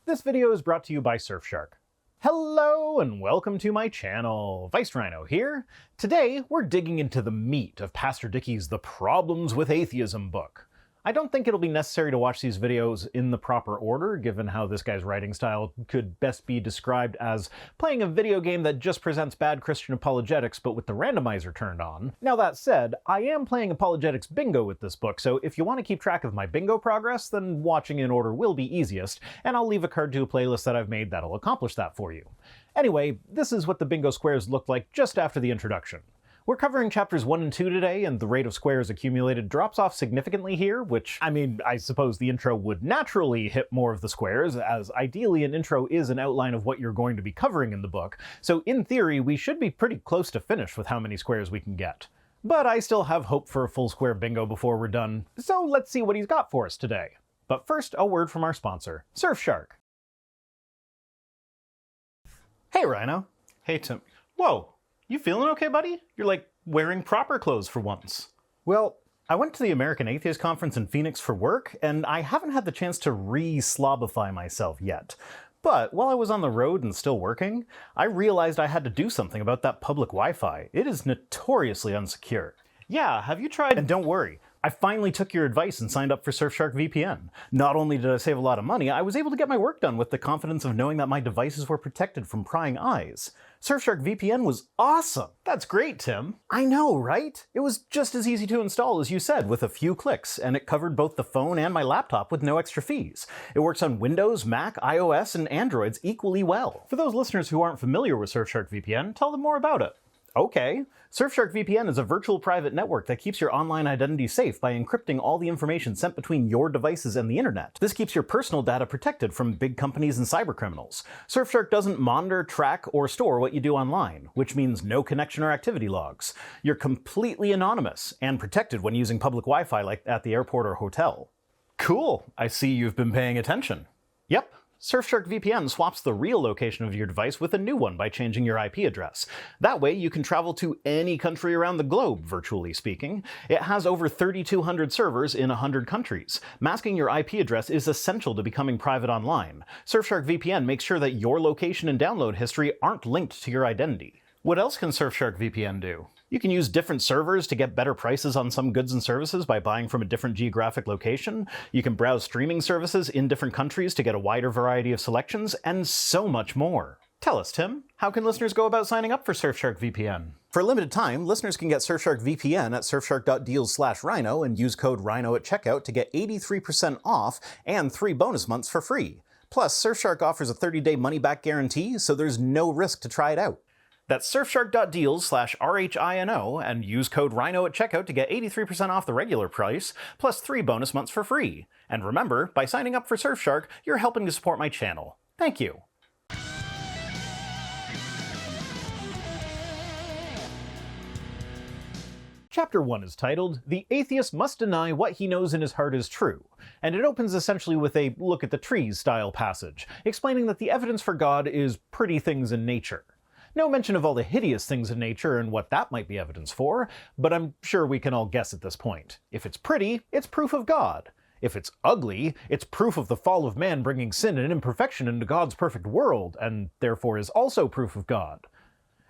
This video is brought to you by Surfshark. Hello and welcome to my channel. Rhino here. Today we're digging into the meat of Pastor Dickie's The Problems with Atheism book. I don't think it'll be necessary to watch these videos in the proper order, given how this guy's writing style could best be described as playing a video game that just presents bad Christian apologetics but with the randomizer turned on. Now that said, I am playing apologetics bingo with this book, so if you want to keep track of my bingo progress, then watching in order will be easiest, and I'll leave a card to a playlist that I've made that'll accomplish that for you. Anyway, this is what the bingo squares looked like just after the introduction. We're covering chapters 1 and 2 today, and the rate of squares accumulated drops off significantly here, which, I suppose the intro would naturally hit more of the squares, as ideally an intro is an outline of what you're going to be covering in the book, so in theory we should be pretty close to finish with how many squares we can get. But I still have hope for a full square bingo before we're done, so let's see what he's got for us today. But first, a word from our sponsor, Surfshark. Hey Rhino. Hey Tim. Whoa! You feeling okay, buddy? You're like wearing proper clothes for once. Well, I went to the American Atheist Conference in Phoenix for work, and I haven't had the chance to re-slobify myself yet. But while I was on the road and still working, I realized I had to do something about that public Wi-Fi. It is notoriously unsecure. Yeah, have you tried— And don't worry, I finally took your advice and signed up for Surfshark VPN. Not only did I save a lot of money, I was able to get my work done with the confidence of knowing that my devices were protected from prying eyes. Surfshark VPN was awesome! That's great, Tim. I know, right? It was just as easy to install as you said, with a few clicks, and it covered both the phone and my laptop with no extra fees. It works on Windows, Mac, iOS, and Androids equally well. For those listeners who aren't familiar with Surfshark VPN, tell them more about it. Okay. Surfshark VPN is a virtual private network that keeps your online identity safe by encrypting all the information sent between your devices and the internet. This keeps your personal data protected from big companies and cybercriminals. Surfshark doesn't monitor, track, or store what you do online, which means no connection or activity logs. You're completely anonymous and protected when using public Wi-Fi like at the airport or hotel. Cool. I see you've been paying attention. Yep. Surfshark VPN swaps the real location of your device with a new one by changing your IP address. That way you can travel to any country around the globe, virtually speaking. It has over 3,200 servers in 100 countries. Masking your IP address is essential to becoming private online. Surfshark VPN makes sure that your location and download history aren't linked to your identity. What else can Surfshark VPN do? You can use different servers to get better prices on some goods and services by buying from a different geographic location. You can browse streaming services in different countries to get a wider variety of selections, and so much more. Tell us, Tim, how can listeners go about signing up for Surfshark VPN? For a limited time, listeners can get Surfshark VPN at surfshark.deals/Rhino and use code Rhino at checkout to get 83% off and 3 bonus months for free. Plus, Surfshark offers a 30-day money-back guarantee, so there's no risk to try it out. That's surfshark.deals/RHINO and use code Rhino at checkout to get 83% off the regular price, plus 3 bonus months for free. And remember, by signing up for Surfshark, you're helping to support my channel. Thank you. Chapter 1 is titled, The Atheist Must Deny What He Knows in His Heart is True, and it opens essentially with a look at the trees style passage, explaining that the evidence for God is pretty things in nature. No mention of all the hideous things in nature and what that might be evidence for, but I'm sure we can all guess at this point. If it's pretty, it's proof of God. If it's ugly, it's proof of the fall of man bringing sin and imperfection into God's perfect world, and therefore is also proof of God.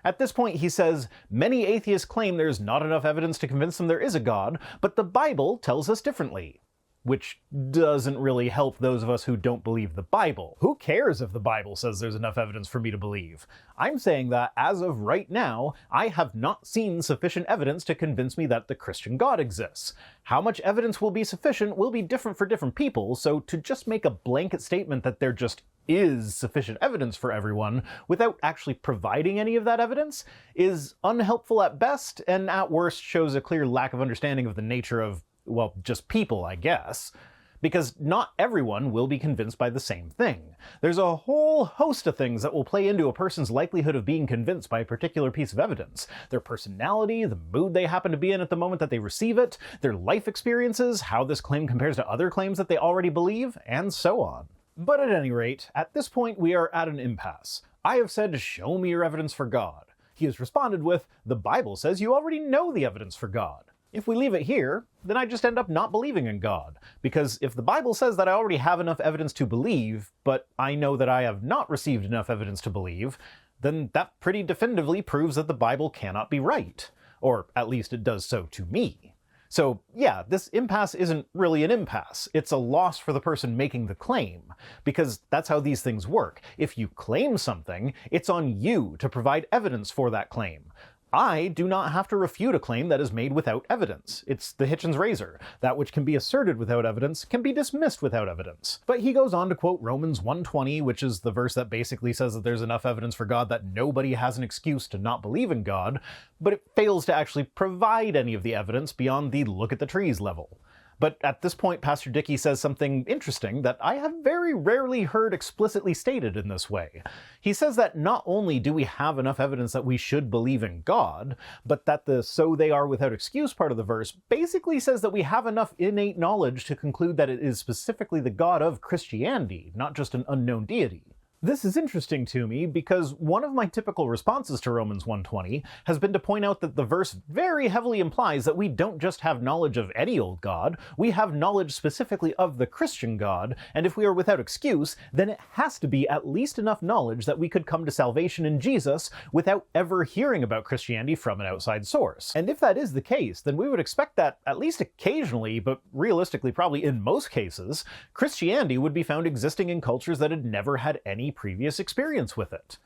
At this point, he says, many atheists claim there's not enough evidence to convince them there is a God, but the Bible tells us differently. Which doesn't really help those of us who don't believe the Bible. Who cares if the Bible says there's enough evidence for me to believe? I'm saying that, as of right now, I have not seen sufficient evidence to convince me that the Christian God exists. How much evidence will be sufficient will be different for different people, so to just make a blanket statement that there just is sufficient evidence for everyone without actually providing any of that evidence is unhelpful at best, and at worst shows a clear lack of understanding of the nature of, well, just people, I guess. Because not everyone will be convinced by the same thing. There's a whole host of things that will play into a person's likelihood of being convinced by a particular piece of evidence. Their personality, the mood they happen to be in at the moment that they receive it, their life experiences, how this claim compares to other claims that they already believe, and so on. But at any rate, at this point we are at an impasse. I have said, show me your evidence for God. He has responded with, the Bible says you already know the evidence for God. If we leave it here, then I just end up not believing in God, because if the Bible says that I already have enough evidence to believe, but I know that I have not received enough evidence to believe, then that pretty definitively proves that the Bible cannot be right. Or at least it does so to me. So yeah, this impasse isn't really an impasse. It's a loss for the person making the claim, because that's how these things work. If you claim something, it's on you to provide evidence for that claim. I do not have to refute a claim that is made without evidence. It's the Hitchens razor. That which can be asserted without evidence can be dismissed without evidence. But he goes on to quote Romans 1:20, which is the verse that basically says that there's enough evidence for God that nobody has an excuse to not believe in God, but it fails to actually provide any of the evidence beyond the look at the trees level. But at this point, Pastor Dickie says something interesting that I have very rarely heard explicitly stated in this way. He says that not only do we have enough evidence that we should believe in God, but that the "so they are without excuse" part of the verse basically says that we have enough innate knowledge to conclude that it is specifically the God of Christianity, not just an unknown deity. This is interesting to me because one of my typical responses to Romans 1:20 has been to point out that the verse very heavily implies that we don't just have knowledge of any old God, we have knowledge specifically of the Christian God, and if we are without excuse, then it has to be at least enough knowledge that we could come to salvation in Jesus without ever hearing about Christianity from an outside source. And if that is the case, then we would expect that, at least occasionally, but realistically probably in most cases, Christianity would be found existing in cultures that had never had any previous experience with it.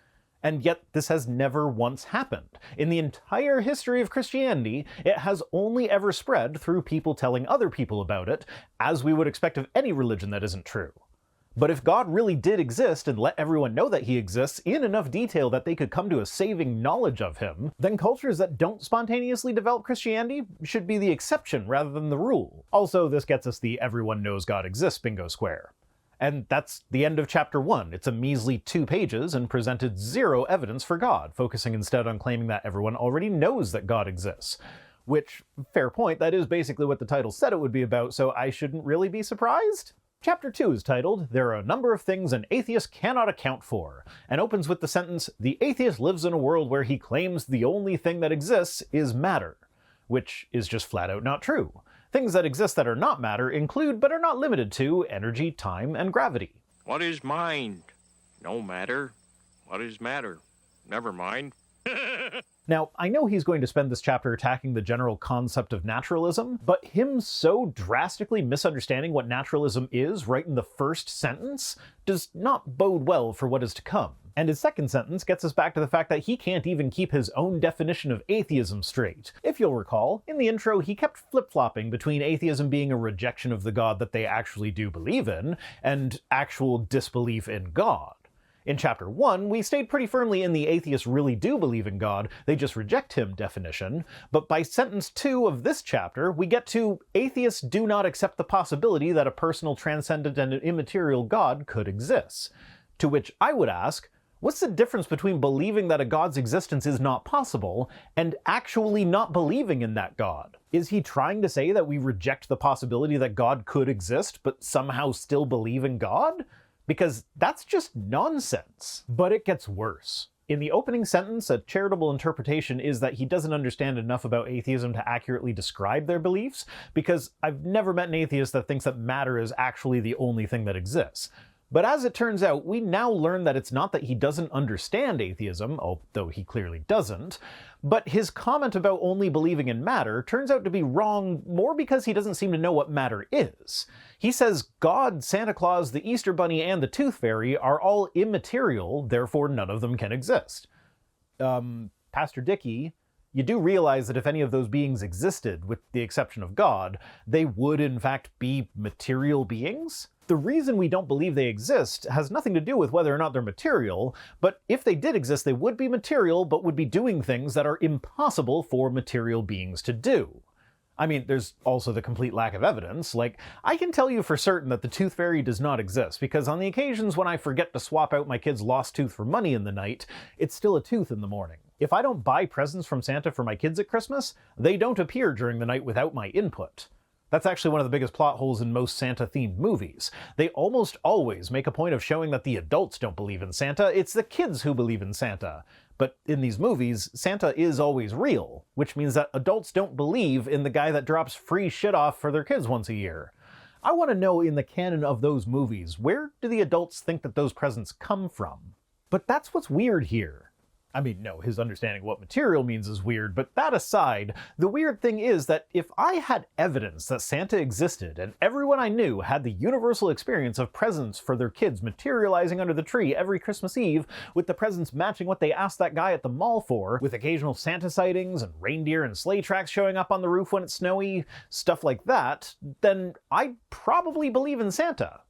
And yet this has never once happened. In the entire history of Christianity, it has only ever spread through people telling other people about it, as we would expect of any religion that isn't true. But if God really did exist and let everyone know that he exists in enough detail that they could come to a saving knowledge of him, then cultures that don't spontaneously develop Christianity should be the exception rather than the rule. Also, this gets us the "everyone knows God exists" bingo square. And that's the end of chapter 1. It's a measly 2 pages and presented zero evidence for God, focusing instead on claiming that everyone already knows that God exists. Which, fair point, that is basically what the title said it would be about, so I shouldn't really be surprised. Chapter 2 is titled, "There are a number of things an atheist cannot account for," and opens with the sentence, "The atheist lives in a world where he claims the only thing that exists is matter," which is just flat out not true. Things that exist that are not matter include, but are not limited to, energy, time, and gravity. What is mind? No matter. What is matter? Never mind. Now, I know he's going to spend this chapter attacking the general concept of naturalism, but him so drastically misunderstanding what naturalism is right in the first sentence does not bode well for what is to come. And his second sentence gets us back to the fact that he can't even keep his own definition of atheism straight. If you'll recall, in the intro he kept flip-flopping between atheism being a rejection of the God that they actually do believe in, and actual disbelief in God. In chapter 1, we stayed pretty firmly in the atheists really do believe in God, they just reject him definition, but by sentence 2 of this chapter, we get to atheists do not accept the possibility that a personal, transcendent, and immaterial God could exist. To which I would ask, what's the difference between believing that a God's existence is not possible and actually not believing in that God? Is he trying to say that we reject the possibility that God could exist, but somehow still believe in God? Because that's just nonsense. But it gets worse. In the opening sentence, a charitable interpretation is that he doesn't understand enough about atheism to accurately describe their beliefs, because I've never met an atheist that thinks that matter is actually the only thing that exists. But as it turns out, we now learn that it's not that he doesn't understand atheism, although he clearly doesn't, but his comment about only believing in matter turns out to be wrong more because he doesn't seem to know what matter is. He says God, Santa Claus, the Easter Bunny, and the Tooth Fairy are all immaterial, therefore none of them can exist. Pastor Dickie, you do realize that if any of those beings existed, with the exception of God, they would in fact be material beings? The reason we don't believe they exist has nothing to do with whether or not they're material, but if they did exist, they would be material, but would be doing things that are impossible for material beings to do. I mean, there's also the complete lack of evidence. Like, I can tell you for certain that the Tooth Fairy does not exist, because on the occasions when I forget to swap out my kid's lost tooth for money in the night, it's still a tooth in the morning. If I don't buy presents from Santa for my kids at Christmas, they don't appear during the night without my input. That's actually one of the biggest plot holes in most Santa-themed movies. They almost always make a point of showing that the adults don't believe in Santa, it's the kids who believe in Santa. But in these movies, Santa is always real, which means that adults don't believe in the guy that drops free shit off for their kids once a year. I want to know, in the canon of those movies, where do the adults think that those presents come from? But that's what's weird here. I mean, no, his understanding of what material means is weird, but that aside, the weird thing is that if I had evidence that Santa existed and everyone I knew had the universal experience of presents for their kids materializing under the tree every Christmas Eve, with the presents matching what they asked that guy at the mall for, with occasional Santa sightings and reindeer and sleigh tracks showing up on the roof when it's snowy, stuff like that, then I'd probably believe in Santa.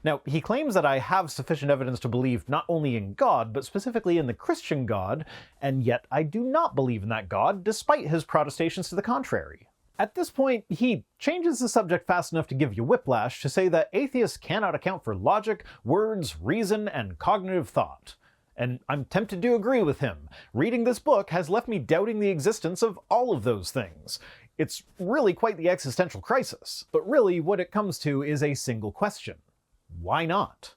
Now, he claims that I have sufficient evidence to believe not only in God, but specifically in the Christian God, and yet I do not believe in that God, despite his protestations to the contrary. At this point, he changes the subject fast enough to give you whiplash to say that atheists cannot account for logic, words, reason, and cognitive thought. And I'm tempted to agree with him. Reading this book has left me doubting the existence of all of those things. It's really quite the existential crisis. But really, what it comes to is a single question. Why not?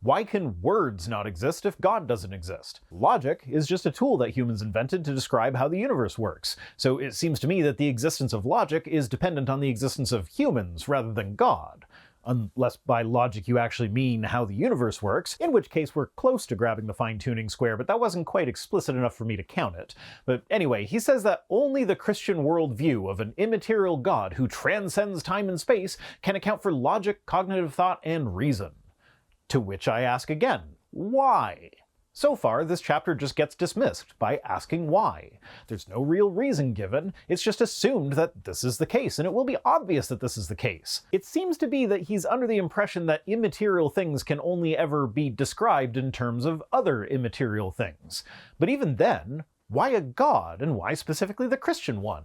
Why can words not exist if God doesn't exist? Logic is just a tool that humans invented to describe how the universe works, so it seems to me that the existence of logic is dependent on the existence of humans rather than God. Unless by logic you actually mean how the universe works, in which case we're close to grabbing the fine-tuning square, but that wasn't quite explicit enough for me to count it. But anyway, he says that only the Christian worldview of an immaterial God who transcends time and space can account for logic, cognitive thought, and reason. To which I ask again, why? So far, this chapter just gets dismissed by asking why. There's no real reason given, it's just assumed that this is the case, and it will be obvious that this is the case. It seems to be that he's under the impression that immaterial things can only ever be described in terms of other immaterial things. But even then, why a god, and why specifically the Christian one?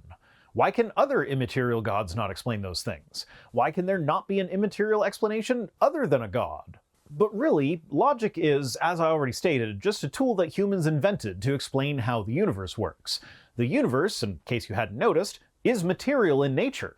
Why can other immaterial gods not explain those things? Why can there not be an immaterial explanation other than a god? But really, logic is, as I already stated, just a tool that humans invented to explain how the universe works. The universe, in case you hadn't noticed, is material in nature.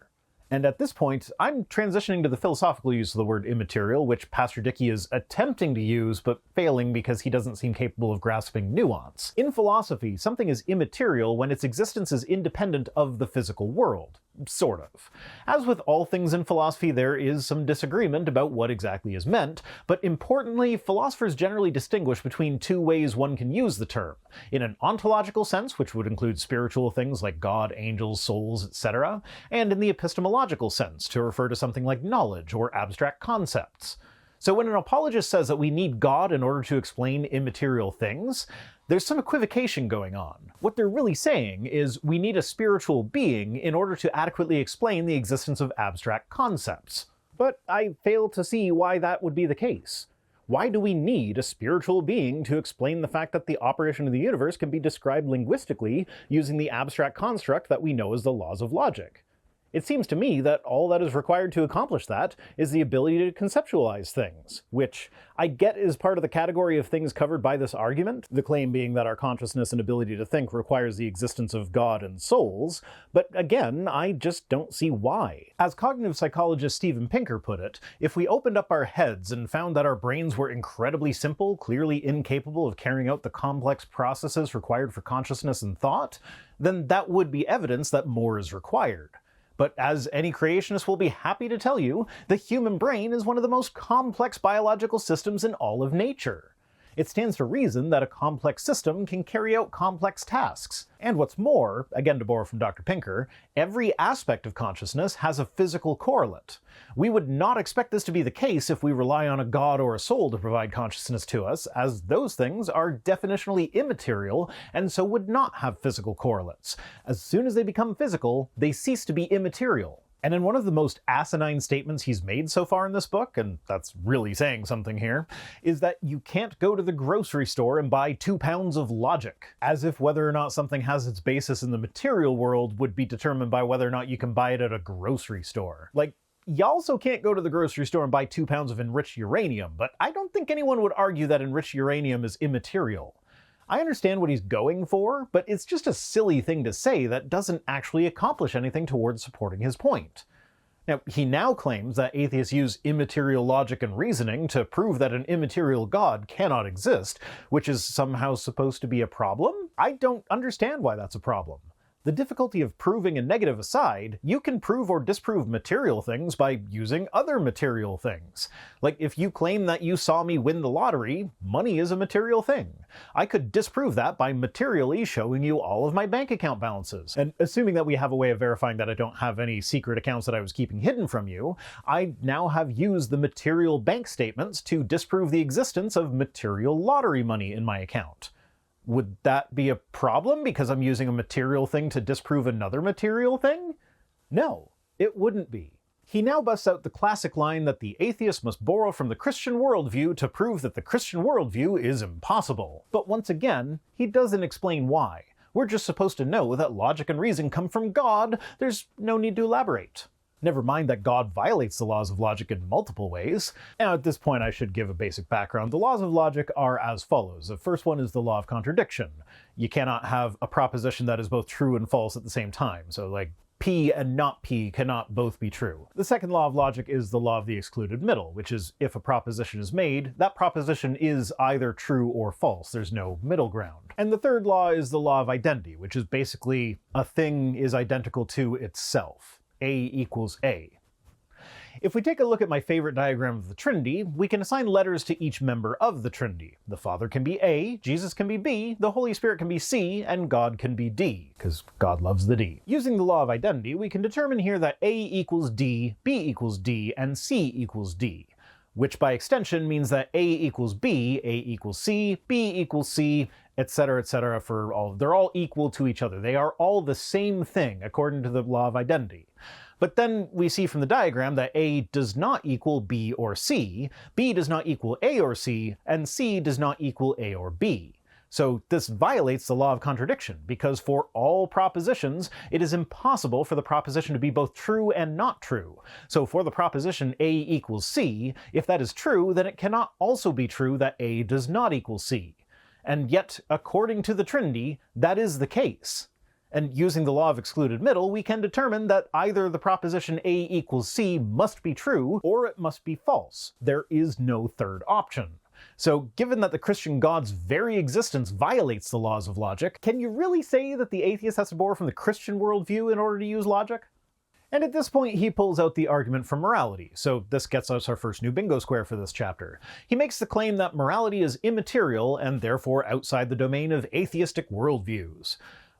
And at this point, I'm transitioning to the philosophical use of the word immaterial, which Pastor Dickie is attempting to use, but failing because he doesn't seem capable of grasping nuance. In philosophy, something is immaterial when its existence is independent of the physical world. Sort of. As with all things in philosophy, there is some disagreement about what exactly is meant, but importantly, philosophers generally distinguish between two ways one can use the term. In an ontological sense, which would include spiritual things like God, angels, souls, etc., and in the epistemological sense, to refer to something like knowledge or abstract concepts. So when an apologist says that we need God in order to explain immaterial things, there's some equivocation going on. What they're really saying is we need a spiritual being in order to adequately explain the existence of abstract concepts. But I fail to see why that would be the case. Why do we need a spiritual being to explain the fact that the operation of the universe can be described linguistically using the abstract construct that we know as the laws of logic? It seems to me that all that is required to accomplish that is the ability to conceptualize things, which I get is part of the category of things covered by this argument, the claim being that our consciousness and ability to think requires the existence of God and souls, but again, I just don't see why. As cognitive psychologist Steven Pinker put it, if we opened up our heads and found that our brains were incredibly simple, clearly incapable of carrying out the complex processes required for consciousness and thought, then that would be evidence that more is required. But as any creationist will be happy to tell you, the human brain is one of the most complex biological systems in all of nature. It stands to reason that a complex system can carry out complex tasks. And what's more, again to borrow from Dr. Pinker, every aspect of consciousness has a physical correlate. We would not expect this to be the case if we rely on a god or a soul to provide consciousness to us, as those things are definitionally immaterial and so would not have physical correlates. As soon as they become physical, they cease to be immaterial. And in one of the most asinine statements he's made so far in this book, and that's really saying something here, is that you can't go to the grocery store and buy 2 pounds of logic, as if whether or not something has its basis in the material world would be determined by whether or not you can buy it at a grocery store. Like, you also can't go to the grocery store and buy 2 pounds of enriched uranium, but I don't think anyone would argue that enriched uranium is immaterial. I understand what he's going for, but it's just a silly thing to say that doesn't actually accomplish anything towards supporting his point. Now, he now claims that atheists use immaterial logic and reasoning to prove that an immaterial God cannot exist, which is somehow supposed to be a problem? I don't understand why that's a problem. The difficulty of proving a negative aside, you can prove or disprove material things by using other material things. Like, if you claim that you saw me win the lottery, money is a material thing. I could disprove that by materially showing you all of my bank account balances. And assuming that we have a way of verifying that I don't have any secret accounts that I was keeping hidden from you, I now have used the material bank statements to disprove the existence of material lottery money in my account. Would that be a problem because I'm using a material thing to disprove another material thing? No, it wouldn't be. He now busts out the classic line that the atheist must borrow from the Christian worldview to prove that the Christian worldview is impossible. But once again, he doesn't explain why. We're just supposed to know that logic and reason come from God. There's no need to elaborate. Never mind that God violates the laws of logic in multiple ways. Now, at this point, I should give a basic background. The laws of logic are as follows. The first one is the law of contradiction. You cannot have a proposition that is both true and false at the same time. So, like, P and not P cannot both be true. The second law of logic is the law of the excluded middle, which is if a proposition is made, that proposition is either true or false. There's no middle ground. And the third law is the law of identity, which is basically a thing is identical to itself. A equals A. If we take a look at my favorite diagram of the Trinity, we can assign letters to each member of the Trinity. The Father can be A, Jesus can be B, the Holy Spirit can be C, and God can be D, because God loves the D. Using the law of identity, we can determine here that A equals D, B equals D, and C equals D, which by extension means that A equals B, A equals C, B equals C, etc., for all. They're all equal to each other. They are all the same thing, according to the law of identity. But then we see from the diagram that A does not equal B or C, B does not equal A or C, and C does not equal A or B. So this violates the law of contradiction, because for all propositions, it is impossible for the proposition to be both true and not true. So for the proposition A equals C, if that is true, then it cannot also be true that A does not equal C. And yet, according to the Trinity, that is the case. And using the law of excluded middle, we can determine that either the proposition A equals C must be true, or it must be false. There is no third option. So, given that the Christian God's very existence violates the laws of logic, can you really say that the atheist has to borrow from the Christian worldview in order to use logic? And at this point, he pulls out the argument from morality, so this gets us our first new bingo square for this chapter. He makes the claim that morality is immaterial and therefore outside the domain of atheistic worldviews.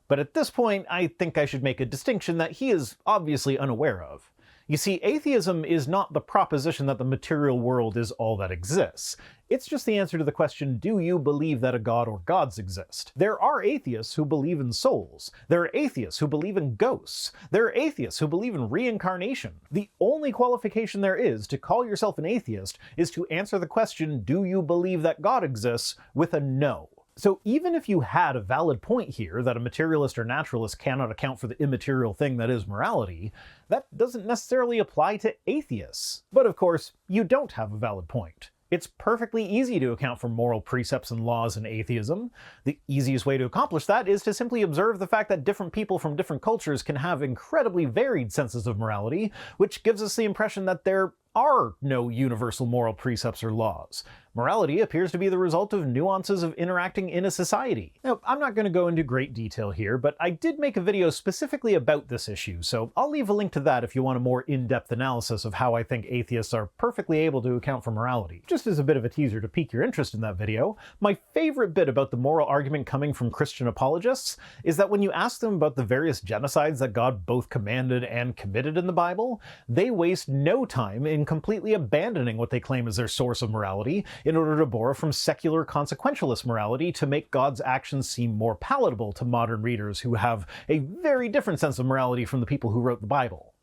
But at this point, I think I should make a distinction that he is obviously unaware of. You see, atheism is not the proposition that the material world is all that exists. It's just the answer to the question, do you believe that a god or gods exist? There are atheists who believe in souls. There are atheists who believe in ghosts. There are atheists who believe in reincarnation. The only qualification there is to call yourself an atheist is to answer the question, do you believe that God exists, with a no. So even if you had a valid point here that a materialist or naturalist cannot account for the immaterial thing that is morality, that doesn't necessarily apply to atheists. But of course, you don't have a valid point. It's perfectly easy to account for moral precepts and laws in atheism. The easiest way to accomplish that is to simply observe the fact that different people from different cultures can have incredibly varied senses of morality, which gives us the impression that there are no universal moral precepts or laws. Morality appears to be the result of nuances of interacting in a society. Now, I'm not going to go into great detail here, but I did make a video specifically about this issue, so I'll leave a link to that if you want a more in-depth analysis of how I think atheists are perfectly able to account for morality. Just as a bit of a teaser to pique your interest in that video, my favorite bit about the moral argument coming from Christian apologists is that when you ask them about the various genocides that God both commanded and committed in the Bible, they waste no time in completely abandoning what they claim as their source of morality in order to borrow from secular consequentialist morality to make God's actions seem more palatable to modern readers who have a very different sense of morality from the people who wrote the Bible.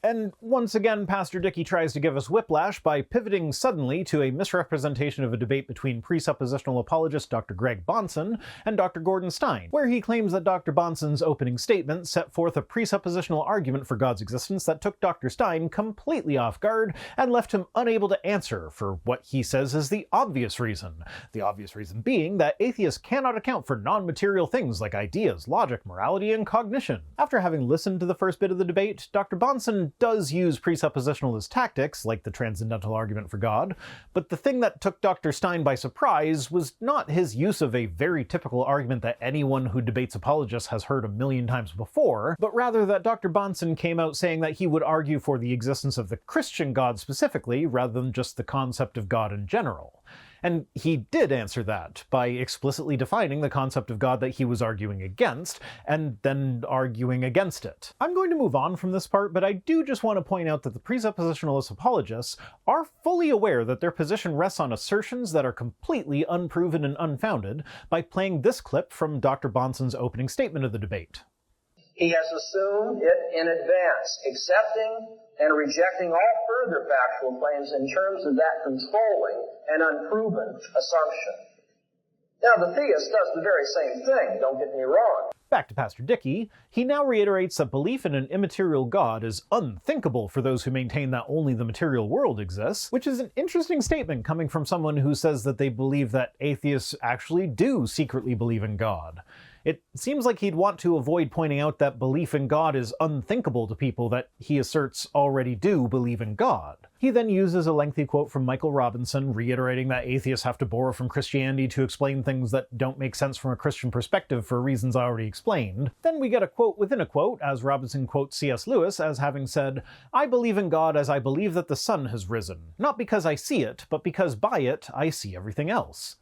And once again, Pastor Dickie tries to give us whiplash by pivoting suddenly to a misrepresentation of a debate between presuppositional apologist Dr. Greg Bahnsen and Dr. Gordon Stein, where he claims that Dr. Bahnsen's opening statement set forth a presuppositional argument for God's existence that took Dr. Stein completely off guard and left him unable to answer for what he says is the obvious reason. The obvious reason being that atheists cannot account for non-material things like ideas, logic, morality, and cognition. After having listened to the first bit of the debate, Dr. Bahnsen Bonsen does use presuppositionalist tactics, like the transcendental argument for God, but the thing that took Dr. Stein by surprise was not his use of a very typical argument that anyone who debates apologists has heard a million times before, but rather that Dr. Bahnsen came out saying that he would argue for the existence of the Christian God specifically, rather than just the concept of God in general. And he did answer that by explicitly defining the concept of God that he was arguing against, and then arguing against it. I'm going to move on from this part, but I do just want to point out that the presuppositionalist apologists are fully aware that their position rests on assertions that are completely unproven and unfounded by playing this clip from Dr. Bahnsen's opening statement of the debate. He has assumed it in advance, accepting and rejecting all further factual claims in terms of that controlling and unproven assumption. Now, the theist does the very same thing, don't get me wrong. Back to Pastor Dickie, he now reiterates that belief in an immaterial God is unthinkable for those who maintain that only the material world exists, which is an interesting statement coming from someone who says that they believe that atheists actually do secretly believe in God. It seems like he'd want to avoid pointing out that belief in God is unthinkable to people that he asserts already do believe in God. He then uses a lengthy quote from Michael Robinson, reiterating that atheists have to borrow from Christianity to explain things that don't make sense from a Christian perspective for reasons I already explained. Then we get a quote within a quote, as Robinson quotes C.S. Lewis as having said, "I believe in God as I believe that the sun has risen, not because I see it, but because by it I see everything else."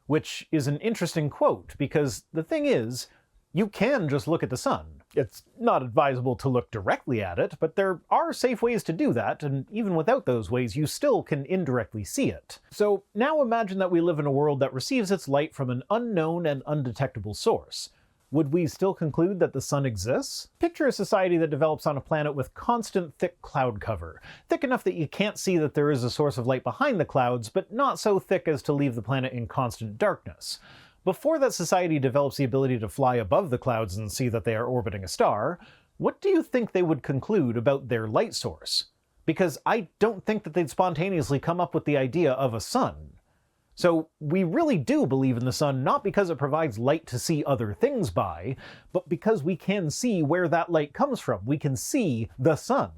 Which is an interesting quote, because the thing is, you can just look at the sun. It's not advisable to look directly at it, but there are safe ways to do that, and even without those ways, you still can indirectly see it. So now imagine that we live in a world that receives its light from an unknown and undetectable source. Would we still conclude that the sun exists? Picture a society that develops on a planet with constant thick cloud cover, thick enough that you can't see that there is a source of light behind the clouds, but not so thick as to leave the planet in constant darkness. Before that society develops the ability to fly above the clouds and see that they are orbiting a star, what do you think they would conclude about their light source? Because I don't think that they'd spontaneously come up with the idea of a sun. So we really do believe in the sun not because it provides light to see other things by, but because we can see where that light comes from. We can see the sun.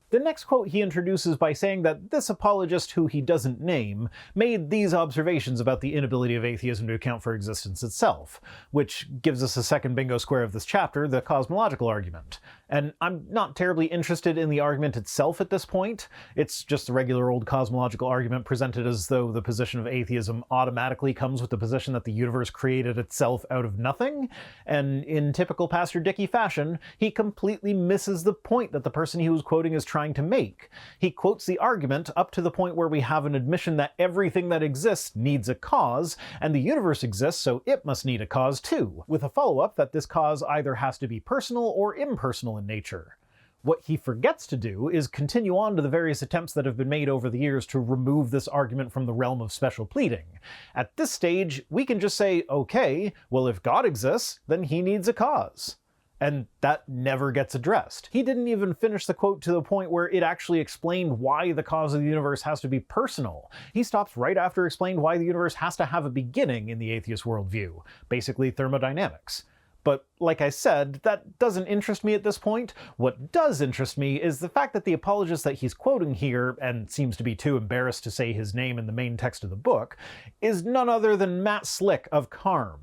The next quote he introduces by saying that this apologist, who he doesn't name, made these observations about the inability of atheism to account for existence itself, which gives us a second bingo square of this chapter, the cosmological argument. And I'm not terribly interested in the argument itself at this point. It's just the regular old cosmological argument presented as though the position of atheism automatically comes with the position that the universe created itself out of nothing, and in typical Pastor Dickie fashion, he completely misses the point that the person he was quoting is trying to make. He quotes the argument up to the point where we have an admission that everything that exists needs a cause, and the universe exists so it must need a cause too, with a follow-up that this cause either has to be personal or impersonal in nature. What he forgets to do is continue on to the various attempts that have been made over the years to remove this argument from the realm of special pleading. At this stage, we can just say, okay, well if God exists, then he needs a cause. And that never gets addressed. He didn't even finish the quote to the point where it actually explained why the cause of the universe has to be personal. He stops right after explaining why the universe has to have a beginning in the atheist worldview, basically thermodynamics. But like I said, that doesn't interest me at this point. What does interest me is the fact that the apologist that he's quoting here, and seems to be too embarrassed to say his name in the main text of the book, is none other than Matt Slick of CARM.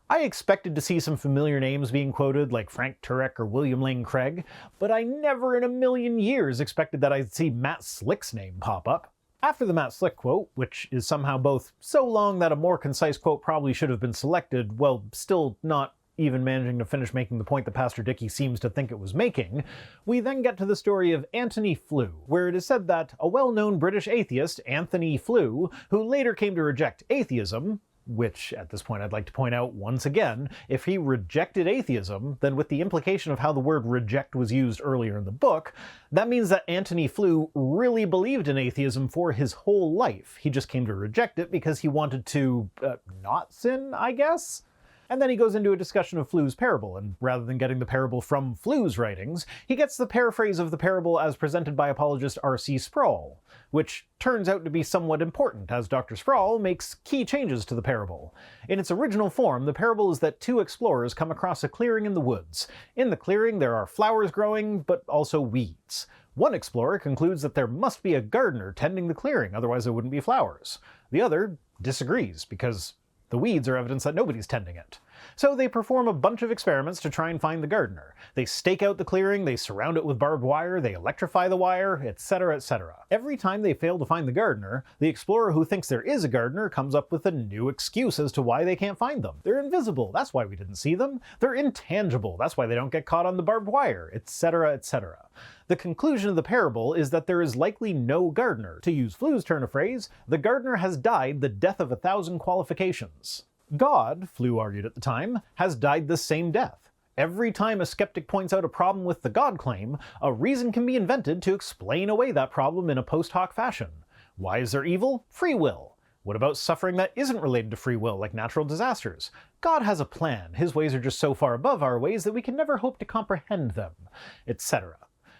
I expected to see some familiar names being quoted, like Frank Turek or William Lane Craig, but I never in a million years expected that I'd see Matt Slick's name pop up. After the Matt Slick quote, which is somehow both so long that a more concise quote probably should have been selected, while still not even managing to finish making the point that Pastor Dickie seems to think it was making, we then get to the story of Anthony Flew, where it is said that a well-known British atheist, Anthony Flew, who later came to reject atheism, which, at this point I'd like to point out once again, if he rejected atheism, then with the implication of how the word reject was used earlier in the book, that means that Anthony Flew really believed in atheism for his whole life. He just came to reject it because he wanted to, not sin, I guess? And then he goes into a discussion of Flew's parable, and rather than getting the parable from Flew's writings, he gets the paraphrase of the parable as presented by apologist R.C. Sproul, which turns out to be somewhat important, as Dr. Sproul makes key changes to the parable. In its original form, the parable is that two explorers come across a clearing in the woods. In the clearing, there are flowers growing, but also weeds. One explorer concludes that there must be a gardener tending the clearing, otherwise there wouldn't be flowers. The other disagrees, because the weeds are evidence that nobody's tending it. So they perform a bunch of experiments to try and find the gardener. They stake out the clearing, they surround it with barbed wire, they electrify the wire, etc., etc. Every time they fail to find the gardener, the explorer who thinks there is a gardener comes up with a new excuse as to why they can't find them. They're invisible, that's why we didn't see them. They're intangible, that's why they don't get caught on the barbed wire, etc., etc. The conclusion of the parable is that there is likely no gardener. To use Flu's turn of phrase, the gardener has died the death of 1,000 qualifications. God, Flu argued at the time, has died the same death. Every time a skeptic points out a problem with the God claim, a reason can be invented to explain away that problem in a post hoc fashion. Why is there evil? Free will. What about suffering that isn't related to free will, like natural disasters? God has a plan. His ways are just so far above our ways that we can never hope to comprehend them, etc.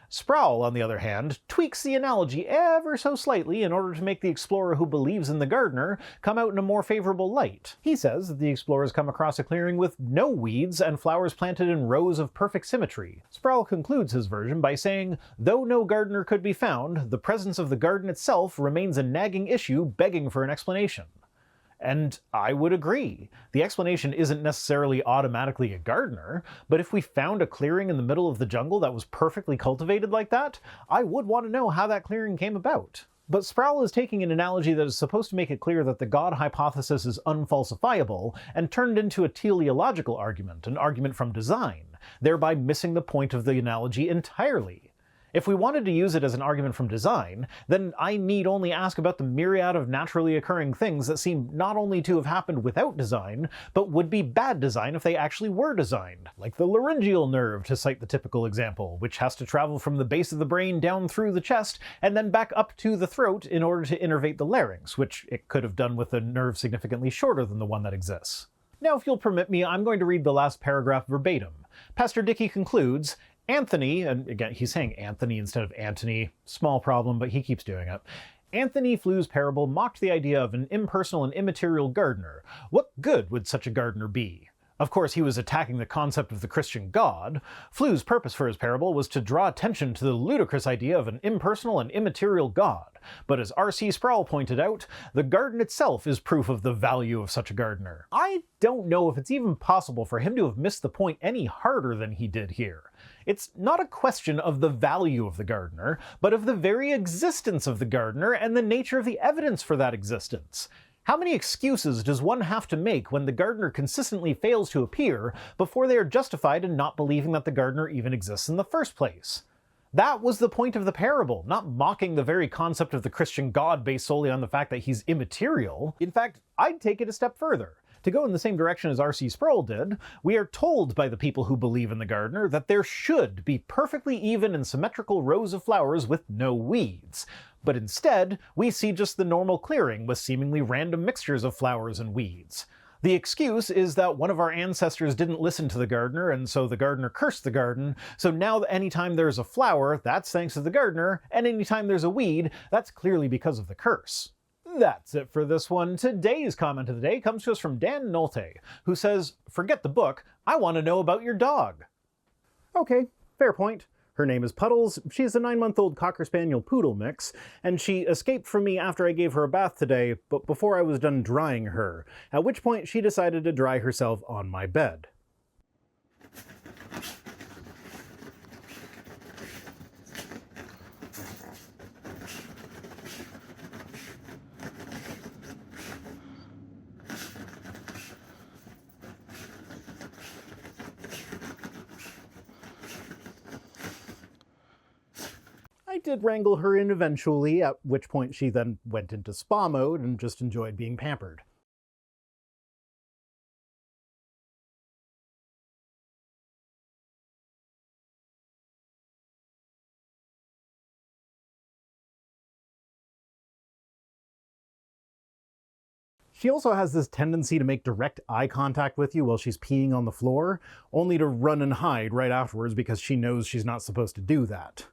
Sproul, on the other hand, tweaks the analogy ever so slightly in order to make the explorer who believes in the gardener come out in a more favorable light. He says that the explorers come across a clearing with no weeds and flowers planted in rows of perfect symmetry. Sproul concludes his version by saying, though no gardener could be found, the presence of the garden itself remains a nagging issue begging for an explanation. And I would agree. The explanation isn't necessarily automatically a gardener, but if we found a clearing in the middle of the jungle that was perfectly cultivated like that, I would want to know how that clearing came about. But Sproul is taking an analogy that is supposed to make it clear that the God hypothesis is unfalsifiable and turned into a teleological argument, an argument from design, thereby missing the point of the analogy entirely. If we wanted to use it as an argument from design, then I need only ask about the myriad of naturally occurring things that seem not only to have happened without design, but would be bad design if they actually were designed. Like the laryngeal nerve, to cite the typical example, which has to travel from the base of the brain down through the chest and then back up to the throat in order to innervate the larynx, which it could have done with a nerve significantly shorter than the one that exists. Now, if you'll permit me, I'm going to read the last paragraph verbatim. Pastor Dickie concludes, Anthony, and again, he's saying Anthony instead of Antony, small problem, but he keeps doing it. Anthony Flu's parable mocked the idea of an impersonal and immaterial gardener. What good would such a gardener be? Of course, he was attacking the concept of the Christian God. Flu's purpose for his parable was to draw attention to the ludicrous idea of an impersonal and immaterial God. But as R.C. Sproul pointed out, the garden itself is proof of the value of such a gardener. I don't know if it's even possible for him to have missed the point any harder than he did here. It's not a question of the value of the gardener, but of the very existence of the gardener and the nature of the evidence for that existence. How many excuses does one have to make when the gardener consistently fails to appear before they are justified in not believing that the gardener even exists in the first place? That was the point of the parable, not mocking the very concept of the Christian God based solely on the fact that he's immaterial. In fact, I'd take it a step further. To go in the same direction as R.C. Sproul did, we are told by the people who believe in the gardener that there should be perfectly even and symmetrical rows of flowers with no weeds. But instead, we see just the normal clearing with seemingly random mixtures of flowers and weeds. The excuse is that one of our ancestors didn't listen to the gardener, and so the gardener cursed the garden, so now anytime there's a flower, that's thanks to the gardener, and anytime there's a weed, that's clearly because of the curse. That's it for this one. Today's comment of the day comes to us from Dan Nolte, who says, forget the book, I want to know about your dog. Okay, fair point. Her name is Puddles, she's a 9-month-old Cocker Spaniel Poodle mix, and she escaped from me after I gave her a bath today, but before I was done drying her, at which point she decided to dry herself on my bed. I did wrangle her in eventually, at which point she then went into spa mode and just enjoyed being pampered. She also has this tendency to make direct eye contact with you while she's peeing on the floor, only to run and hide right afterwards because she knows she's not supposed to do that.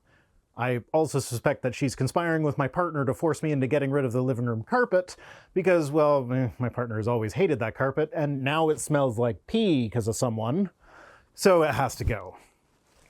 I also suspect that she's conspiring with my partner to force me into getting rid of the living room carpet because, well, my partner has always hated that carpet, and now it smells like pee because of someone. So it has to go.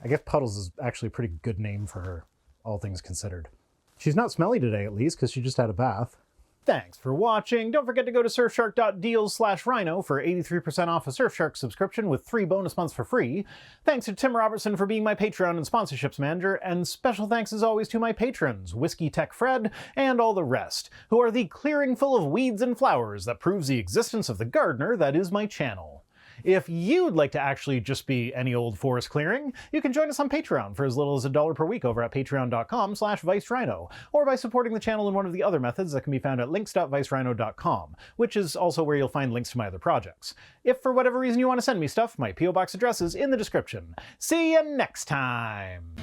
I guess Puddles is actually a pretty good name for her. all things considered. She's not smelly today, at least, because she just had a bath. Thanks for watching. Don't forget to go to surfshark.deals/rhino for 83% off a Surfshark subscription with 3 bonus months for free. Thanks to Tim Robertson for being my Patreon and sponsorships manager, and special thanks as always to my patrons, Whiskey Tech Fred, and all the rest, who are the clearing full of weeds and flowers that proves the existence of the gardener that is my channel. If you'd like to actually just be any old forest clearing, you can join us on Patreon for as little as $1 per week over at patreon.com/vicerhino, or by supporting the channel in one of the other methods that can be found at links.vicerhino.com, which is also where you'll find links to my other projects. If for whatever reason you want to send me stuff, my P.O. Box address is in the description. See you next time!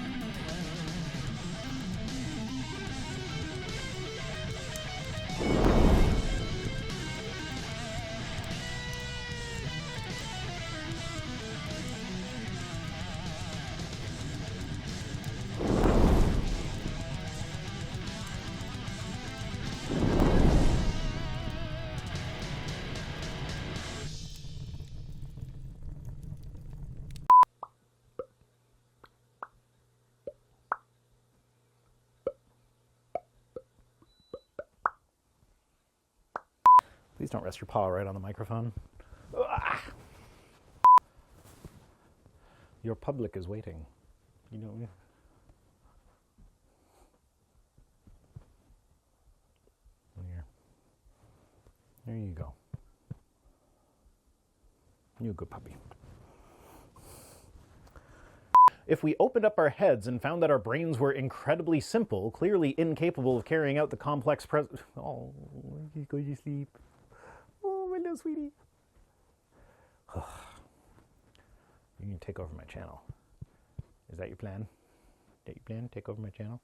Please don't rest your paw right on the microphone. Your public is waiting. You know. There you go. You good puppy. If we opened up our heads and found that our brains were incredibly simple, clearly incapable of carrying out the complex Oh, he's going to sleep. Oh, my little sweetie. You can take over my channel. Is that your plan? Take over my channel?